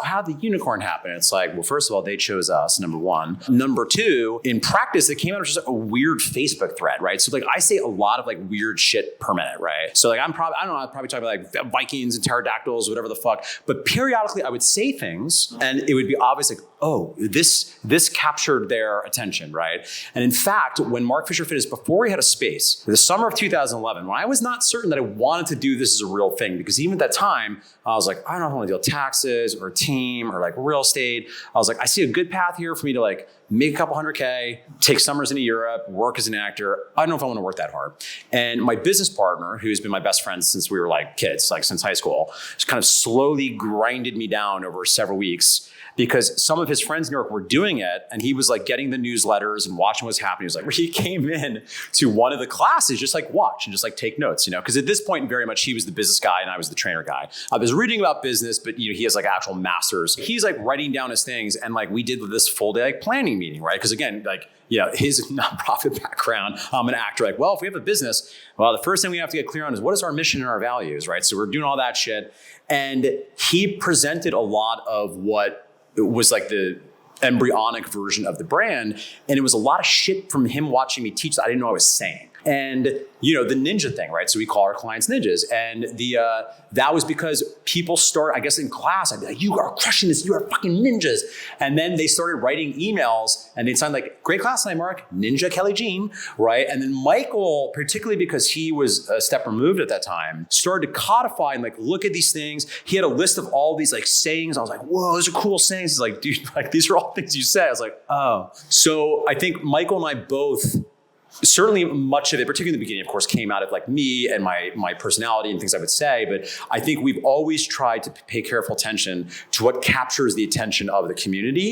how'd the unicorn happen? It's like, well, first of all, they chose us, number one. Number two, in practice, it came out of just a weird Facebook thread, right? So like I say a lot of like weird shit per minute, right? So like I'm probably talking about like Vikings and pterodactyls, whatever the fuck. But periodically I would say things and it would be obvious like, oh, this captured their attention, right? And in fact, when Mark Fisher Fitness, before we had a space, the summer of 2011, when I was not certain that I wanted to do this as a real thing, because even at that time, I was like, I don't know if I want to deal taxes or team or like real estate. I was like, I see a good path here for me to like make a couple $100K, take summers into Europe, work as an actor. I don't know if I want to work that hard. And my business partner, who's been my best friend since we were like kids, like since high school, just kind of slowly grinded me down over several weeks because some of his friends in New York were doing it. And he was like getting the newsletters and watching what's happening. He was like, he came in to one of the classes, just like watch and just like take notes, you know, because at this point, very much he was the business guy and I was the trainer guy. I was reading about business, but you know, he has like actual masters. He's like writing down his things. And like, we did this full day like planning meeting, right? Because again, like, you know, his nonprofit background, I'm an actor, like, well, if we have a business, well, the first thing we have to get clear on is what is our mission and our values, right? So we're doing all that shit. And he presented a lot of what was like the embryonic version of the brand. And it was a lot of shit from him watching me teach that I didn't know I was saying. And, you know, the ninja thing, right? So we call our clients ninjas. And that was because people start, I guess in class, I'd be like, you are crushing this. You are fucking ninjas. And then they started writing emails and they'd sign like, great class tonight, Mark, Ninja Kelly Jean, right? And then Michael, particularly because he was a step removed at that time, started to codify and like, look at these things. He had a list of all these like sayings. I was like, whoa, those are cool sayings. He's like, dude, like these are all things you say. I was like, oh. So I think Michael and I both, certainly much of it, particularly in the beginning, of course, came out of like me and my personality and things I would say. But I think we've always tried to pay careful attention to what captures the attention of the community